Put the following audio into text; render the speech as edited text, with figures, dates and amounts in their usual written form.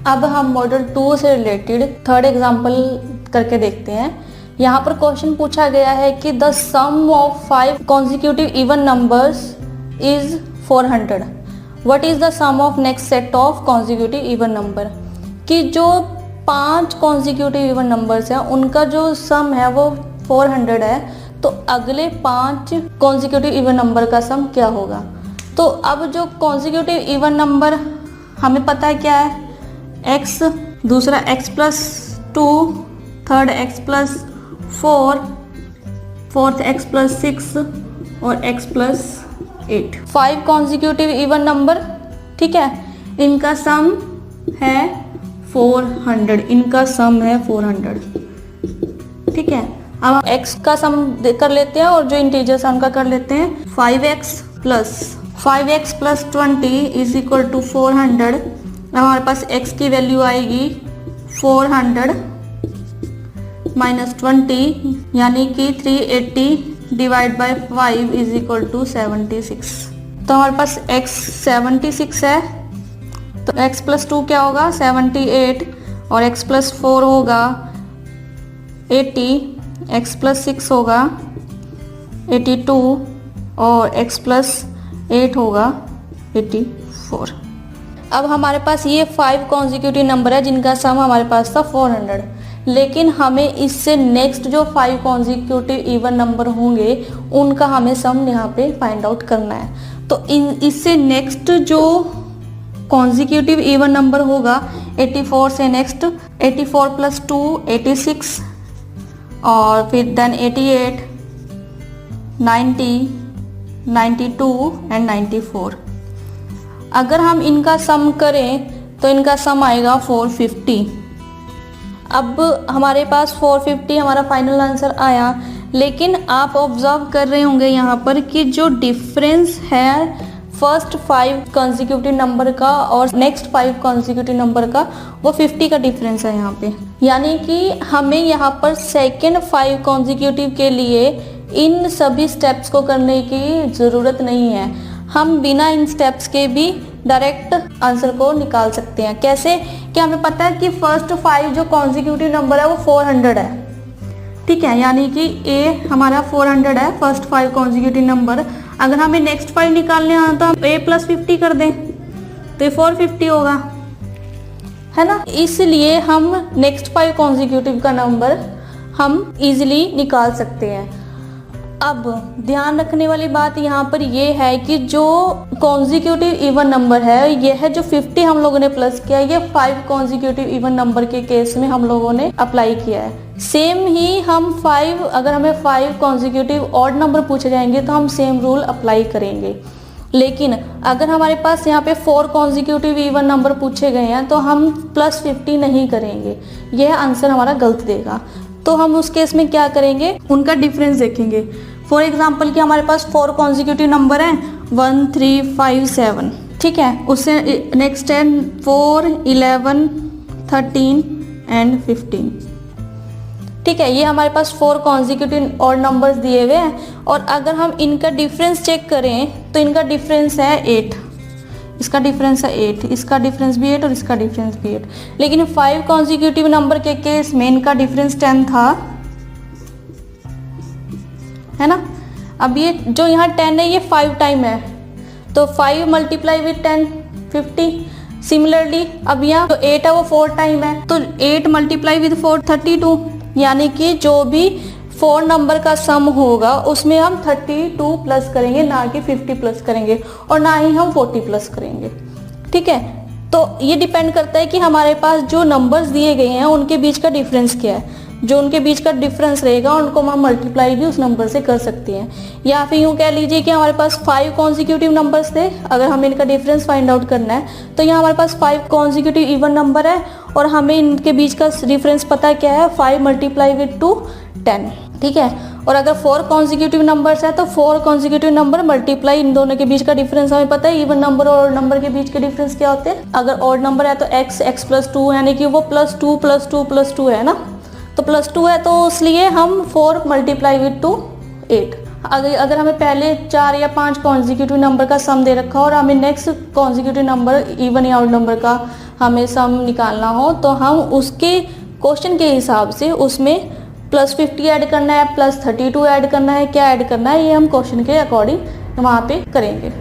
अब हम मॉडल 2 से रिलेटेड थर्ड एग्जाम्पल करके देखते हैं। यहाँ पर क्वेश्चन पूछा गया है कि the sum of 5 consecutive even numbers is 400। What is the sum of next set of consecutive even number. कि जो 5 कॉन्जिक्यूटिव इवन नंबर्स हैं उनका जो सम है वो 400 है, तो अगले 5 कॉन्जिक्यूटिव इवन नंबर का सम क्या होगा। तो अब जो कॉन्जिक्यूटिव इवन नंबर हमें पता है क्या है, x, दूसरा x plus 2, third x plus 4, fourth x plus 6 और x plus 8। 5 consecutive even number, ठीक है, इनका सम है 400, इनका सम है 400, ठीक है। अब x का सम कर लेते हैं और जो इंटीजर्स उनका कर लेते हैं। 5x plus 20 is equal to 400। हमारे पास x की वैल्यू आएगी 400 माइनस 20 यानी कि 380 divide by 5 is equal to 76। तो हमारे पास x 76 है, तो x प्लस 2 क्या होगा 78 और x प्लस 4 होगा 80, x प्लस 6 होगा 82 और x प्लस 8 होगा 84। अब हमारे पास ये 5 कॉन्जिक्यूटिव नंबर है जिनका सम हमारे पास था 400, लेकिन हमें इससे नेक्स्ट जो 5 कॉन्जिक्यूटिव इवन नंबर होंगे उनका हमें सम यहाँ पे फाइंड आउट करना है। तो इससे नेक्स्ट जो कॉन्जिक्यूटिव इवन नंबर होगा 84 से नेक्स्ट 84 प्लस 2 86 और फिर देन 88, 90, 92 एंड 94। अगर हम इनका सम करें तो इनका सम आएगा 450। अब हमारे पास 450 हमारा फाइनल आंसर आया, लेकिन आप ऑब्जर्व कर रहे होंगे यहाँ पर कि जो डिफरेंस है फर्स्ट 5 कॉन्जिक्यूटिव नंबर का और नेक्स्ट 5 कॉन्जिक्यूटिव नंबर का वो 50 का डिफरेंस है यहाँ पे। यानी कि हमें यहाँ पर सेकेंड 5 कॉन्जिक्यूटिव के लिए इन सभी स्टेप्स को करने की ज़रूरत नहीं है। हम बिना इन स्टेप्स के भी डायरेक्ट आंसर को निकाल सकते हैं। कैसे कि हमें पता है कि फर्स्ट 5 जो कॉन्जिक्यूटिव नंबर है वो 400 है, ठीक है, यानी कि a हमारा 400 है फर्स्ट 5 कॉन्जिक्यूटिव नंबर। अगर हमें नेक्स्ट 5 निकालने आना तो हम a प्लस 50 कर दें तो ये 450 होगा, है ना। इसलिए हम नेक्स्ट 5 कॉन्जिक्यूटिव का नंबर हम इजीली निकाल सकते हैं। अब ध्यान रखने वाली बात यहाँ पर ये है कि जो कॉन्जिक्यूटिव इवन नंबर है ये है जो 50 हम लोगों ने प्लस किया, ये 5 कॉन्जिक्यूटिव इवन नंबर के केस में हम लोगों ने अप्लाई किया है। सेम ही हम 5, अगर हमें 5 कॉन्जिक्यूटिव ऑड नंबर पूछे जाएंगे तो हम सेम रूल अप्लाई करेंगे। लेकिन अगर हमारे पास यहाँ पे 4 कॉन्जिक्यूटिव इवन नंबर पूछे गए हैं तो हम प्लस 50 नहीं करेंगे, यह आंसर हमारा गलत देगा। तो हम उस केस में क्या करेंगे, उनका डिफरेंस देखेंगे। फॉर एग्जाम्पल कि हमारे पास 4 कॉन्जिक्यूटिव नंबर हैं 1 3 5 7, ठीक है, उससे नेक्स्ट है 4 11 13 एंड 15, ठीक है। ये हमारे पास 4 कॉन्जिक्यूटिव ऑड नंबर्स दिए हुए हैं और अगर हम इनका डिफरेंस चेक करें तो इनका डिफरेंस है 8, इसका डिफरेंस है 8, इसका डिफरेंस भी 8 और इसका डिफरेंस भी 8। लेकिन 5 कॉन्जिक्यूटिव नंबर के केस में इनका डिफरेंस 10 था, है ना। अब ये जो यहाँ 10 है ये 5 टाइम है, तो 5 मल्टीप्लाई विथ 10 50। सिमिलरली अब यहाँ जो 8 है वो 4 टाइम है, तो 8 मल्टीप्लाई विथ 4 32, यानी कि जो भी 4 नंबर का सम होगा उसमें हम 32 प्लस करेंगे, ना कि 50 प्लस करेंगे और ना ही हम 40 प्लस करेंगे, ठीक है। तो ये डिपेंड करता है कि हमारे पास जो नंबर्स दिए गए हैं उनके बीच का डिफरेंस क्या है। जो उनके बीच का डिफरेंस रहेगा उनको हम मल्टीप्लाई भी उस नंबर से कर सकते हैं। या फिर यूँ कह लीजिए कि हमारे पास 5 कॉन्जिक्यूटिव नंबर्स थे, अगर हमें इनका डिफरेंस फाइंड आउट करना है तो यहाँ हमारे पास 5 कॉन्जिक्यूटिव इवन नंबर है और हमें इनके बीच का डिफरेंस पता क्या है, 5 मल्टीप्लाई विथ 2 10, ठीक है। और अगर 4 कॉन्जिक्यूटिव नंबर्स है तो 4 कॉन्जिक्यूटिव नंबर मल्टीप्लाई इन दोनों के बीच का डिफरेंस हमें पता है। इवन नंबर और ऑड नंबर के बीच के डिफरेंस क्या होते हैं, अगर ऑड नंबर है तो x प्लस 2 यानी कि वो प्लस 2 प्लस 2 प्लस 2 है ना, तो प्लस 2 है तो इसलिए हम 4 मल्टीप्लाई विथ 2 8। अगर हमें पहले 4 या 5 कॉन्जिक्यूटिव नंबर का सम दे रखा हो और हमें नेक्स्ट कॉन्जिक्यूटिव नंबर इवन या ऑड नंबर का हमें सम निकालना हो तो हम उसके क्वेश्चन के हिसाब से उसमें +50 ऐड करना है, +32 ऐड करना है, क्या ऐड करना है, ये हम क्वेश्चन के अकॉर्डिंग वहाँ पे करेंगे।